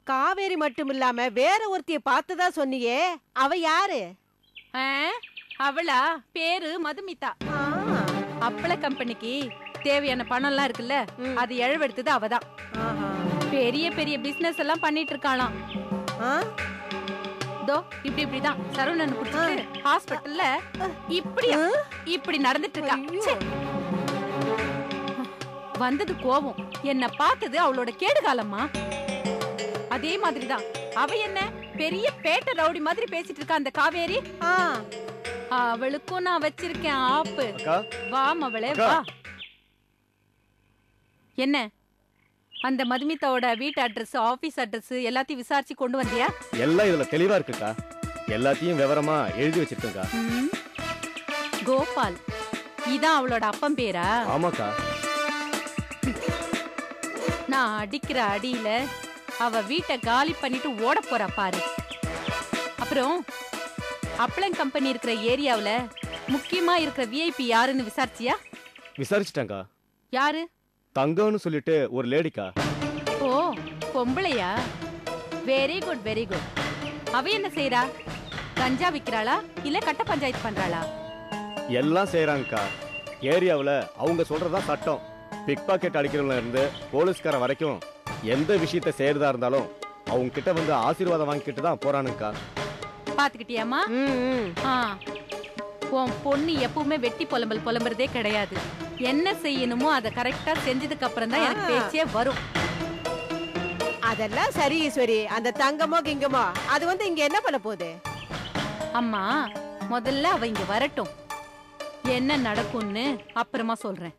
காவேரி மட்டும் இல்லாம வேற ஒருத்திய பார்த்ததா சொன்னியே, அவ யாரு? அவளா பேரு மதுமிதா. அப்பள கம்பெனிக்கு தேவையான பணம் எல்லாம் இருக்குல்ல, அது இழவெடுத்தது அவதான். பெரிய பெரிய பிசினஸ் எல்லாம் பண்ணிட்டு இருக்காளாம். தோ இப்படிதான் சரவணன் குடிச்சிட்டு ஹாஸ்பிட்டல்ல இப்படி நடந்துட்டு இருக்கா. வந்தது கோவம், என்ன பார்த்தது அவளோட கேடுகாலம்மா. அதே மாதிரிதான் அவ என்ன பெரிய பேட்ட ரவுடி மாதிரி பேசிட்டு இருக்கா அந்த காவேரி. அவளுக்கும் நான் வச்சிருக்கேன் ஆப்பு. வா மவளே வா. என்ன அந்த மதுமிதாவோட வீட்டு அட்ரஸ், ஆபீஸ் அட்ரஸ் எல்லாத்தையும் விசாரிச்சு கொண்டு வந்தியா? எல்லாம் இதுல தெளிவா இருக்குக்கா. எல்லாத்தையும் விவரமா எழுதி வச்சிருக்கேன்க்கா. கோபால், இதான் அவளோட அப்பன் பேரா? ஆமாக்கா. நான் அடிக்கிற அடியில அவ வீட்டை காலி பண்ணிட்டு ஓட போறா பாரு. அப்புறம் அப்பளம் கம்பெனி இருக்கிற ஏரியாவுல முக்கியமா இருக்கிற விஐபி யாருன்னு விசாரிச்சியா? விசாரிச்சிட்டாங்கா. யாரு? தங்கம்னு சொல்லிட்டு ஒரு லேடிக்கா. ஓ, பொம்பளையா? Very good very good. அவ என்ன செய்யறா? கஞ்சா விக்கிறாளா இல்ல கட்ட பஞ்சாயத்து பண்றாளா? எல்லாம் செய்யறாங்கக்கா. ஏரியாவுல அவங்க சொல்றதா சட்டம். பிக் பாக்கெட் அடிக்கிறவங்க இருந்து போலீஸ்கார வரைக்கும் எந்த விஷயத்த செய்யறதா இருந்தாலும் அவங்க கிட்ட வந்து ஆசீர்வாதம் வாங்கிக்கிட்டு தான் போறானுக்கா. பாத்துக்கிட்டியாமா? உன் பொண்ணு எப்பவுமே வெட்டி புலம்புறதே கிடையாது. என்ன செய்யணுமோ அதை கரெக்டா செஞ்சதுக்கு அப்புறம் தான் எனக்கு பேச்சே வரும். அதெல்லாம் சரி ஈஸ்வரி. அந்த தங்கமோ கிங்கமோ அது வந்து இங்க என்ன பண்ண போகுது? அம்மா, முதல்ல அவ இங்க வரட்டும், என்ன நடக்கும்னு அப்புறமா சொல்றேன்.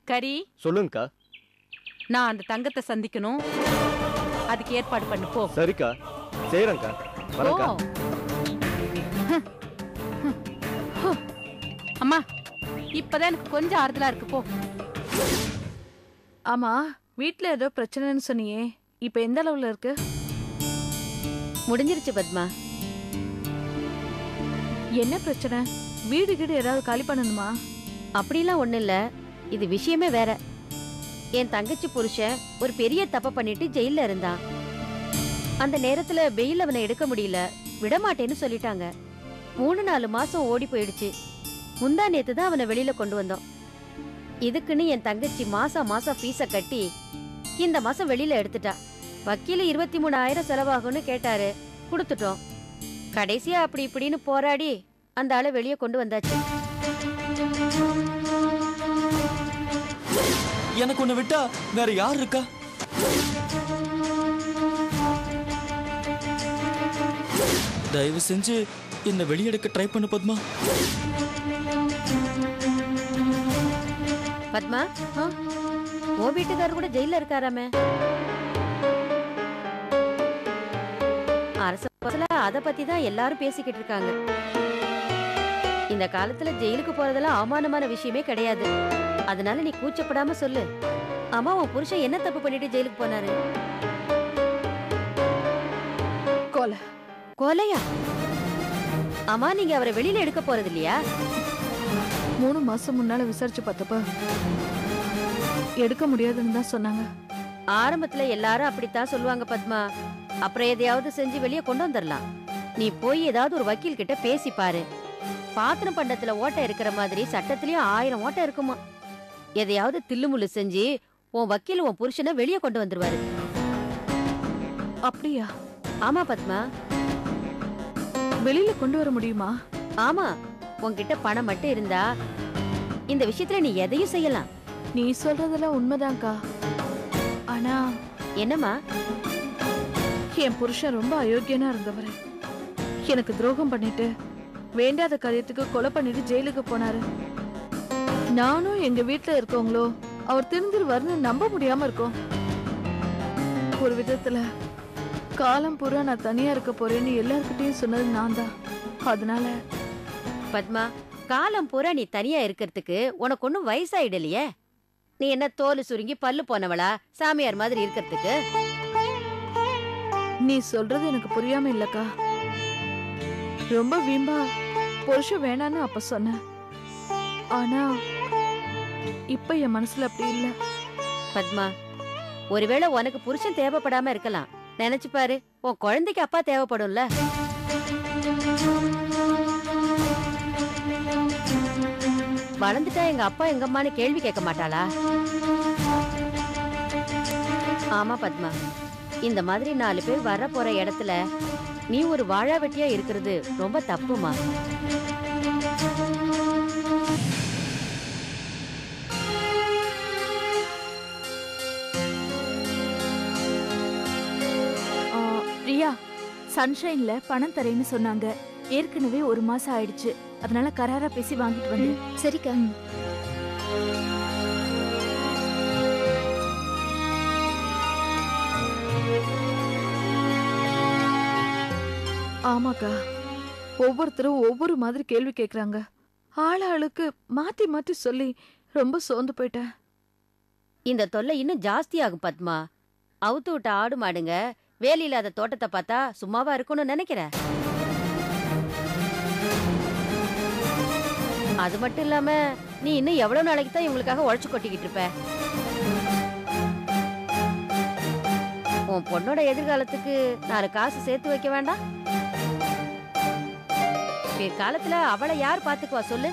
கரி, சொல்லுங்கக்கா. நான் அந்த தங்கத்தை சந்திக்கணும், அதுக்கு ஏற்பாடு பண்ணு போ. சரிக்கா, செய்யறேன்க்கா. வரேன்க்கா. அம்மா, இப்பதான் எனக்கு கொஞ்சம் ஆறுதலா இருக்கு போ. ஆமா, வீட்ல ஏதோ பிரச்சனைன்னு சொன்னியே, இப்ப எந்த அளவுல இருக்கு? முடிஞ்சிருச்சு பத்மா. என்ன பிரச்சனை? வீடு கீடு ஏதாவது காலி பண்ணணுமா? அப்படிலாம் ஒண்ணு இல்ல, இது விஷயமே வேற. என் தங்கச்சி புருஷன் ஒரு பெரிய தப்ப பண்ணிட்டு ஜெயில இருந்தான். அந்த நேரத்துல வெயில் அவனை எடுக்க முடியல, விடமாட்டேன்னு சொல்லிட்டாங்க. 3-4 மாசம் ஓடி போயிடுச்சு. முந்தா நேத்து தான் அவனை வெளியில கொண்டு வந்தோம். இதுக்குன்னு என் தங்கச்சி மாசம் ஃபீஸ கட்டி இந்த மாசம் வெளியில எடுத்துட்டா. வக்கீல 23,000 செலவாகும்னு கேட்டாரு, கொடுத்துட்டோம். கடைசியா அப்படி இப்படின்னு போராடி அந்த ஆளை வெளியே கொண்டு வந்தாச்சு. எனக்கு உன்னை விட்டா வேற யார் இருக்கா? தயவு செஞ்சு என்ன வெளியெடுக்க ட்ரை பண்ணு பத்மா. பத்மா, ஓ வீட்டுக்காரர் கூட ஜெயில இருக்காராமே. அரசு அத பத்தி தான் எல்லாரும் பேசிக்கிட்டு இருக்காங்க. இந்த காலத்துல ஜெயிலுக்கு போறதெல்லாம் அவமானமான விஷயமே கிடையாது. அதனால நீ கூச்சப்படாம சொல்லு. ஆமா, உன் புருஷன் என்ன தப்பு பண்ணிட்டு ஜெயிலுக்கு போனாரு? கொலை. கொலையா? ஆமா, நீங்க அவரை வெளியில எடுக்க போறது இல்லையா? 3 மாசம் முன்னால விசாரிச்சு பார்த்தப்ப எடுக்க முடியாதுன்னு தான் சொன்னாங்க. ஆரம்பத்துல எல்லாரும் அப்படித்தான் சொல்லுவாங்க பத்மா. அப்புறம் எதையாவது செஞ்சு வெளியே கொண்டு வந்துடலாம். நீ போய் ஏதாவது ஒரு வக்கீல் கிட்ட பேசி பாரு. பாத்திரம் பண்டத்துல ஓட்டை இருக்கிற மாதிரி சட்டத்திலயும் 1000 ஓட்டை இருக்குமா. எதையாவது தில்லுமுள்ளு செஞ்சு உன் வக்கீல் உன் புருஷனை வெளியே கொண்டு வந்துருவாரு. அப்படியா? ஆமா பத்மா, வெளியில கொண்டு வர முடியுமா? ஆமா, உன்கிட்ட பணம் மட்டும் இருந்தா இந்த விஷயத்துல நீ எதையும் செய்யலாம். நீ சொல்றதெல்லாம் உண்மைதான்க்கா. ஆனா என்னம்மா? என் புருஷன் ரொம்ப அயோக்கியனா இருந்தவர். எனக்கு துரோகம் பண்ணிட்டு வேண்டாத காரியத்துக்கு கொலை பண்ணிட்டு ஜெயிலுக்கு போனாரு. நானும் எங்க வீட்டுல இருக்கவங்களோ அவர் திருந்திருவாருன்னு நம்ப முடியாம இருக்கோம். ஒரு விதத்துல காலம் பூரா நான் தனியா இருக்க போறேன்னு எல்லார்கிட்டயும் சொன்னது நான் தான். அதனால பத்மா, காலம் பூரா நீ தனியா இருக்கிறதுக்கு உனக்கு ஒன்னும் வயசாயிடலையே. நீ என்ன தோல் சுருங்கி பல்லு போனவளா சாமியார் மாதிரி இருக்கிறதுக்கு? நீ சொல்றது எனக்கு புரியாம இல்லக்கா. ரொம்ப வீம்பா புருஷன் வேணான்னு அப்ப சொன்ன. ஆனா இப்ப என் மனசுல அப்படி இல்ல. பத்மா, ஒருவேளை உனக்கு புருஷன் தேவைப்படாம இருக்கலாம். நினைச்சு பாரு, உன் குழந்தைக்கு அப்பா தேவைப்படும்ல. வளர்ந்துட்டா எங்க அப்பா எங்க அம்மான்னு கேள்வி கேட்க மாட்டாளா? ஆமா பத்மா, இந்த மாதிரி 4 பேர் வர போற இடத்துல நீ ஒரு வாழா வெட்டியா இருக்கிறது ரொம்ப தப்புமா. பிரியா, சன்ஷைன்ல பணம் தரேன்னு சொன்னாங்க. ஏற்கனவே 1 மாசம் ஆயிடுச்சு. அதனால கராரா பேசி வாங்கிட்டு வந்து. சரிக்கா. ஆமாக்கா, ஒவ்வொருத்தரும் ஒவ்வொரு மாதிரி கேள்வி கேக்குறாங்க. ஆளுக்கு மாத்தி மாத்தி சொல்லி ரொம்ப சோர்ந்து போயிட்டேன். இந்த தொல்லை இன்னும் ஜாஸ்தி ஆகும் பத்மா. அவுத்து விட்ட ஆடு மாடுங்க வேலி இல்லாத தோட்டத்தை பார்த்தா சும்மாவா இருக்கணும்னு நினைக்கிற? அது மட்டும் இல்லாம நீ இன்னும் எவ்வளவு நாளைக்கு தான் இவங்களுக்காக உழைச்சு கொட்டிக்கிட்டு இருப்ப? உன் பொண்ணோட எதிர்காலத்துக்கு 4 காசு சேர்த்து வைக்க வேண்டாம்? பிற்காலத்துல அவளை யார் பாத்துக்குவா சொல்லு?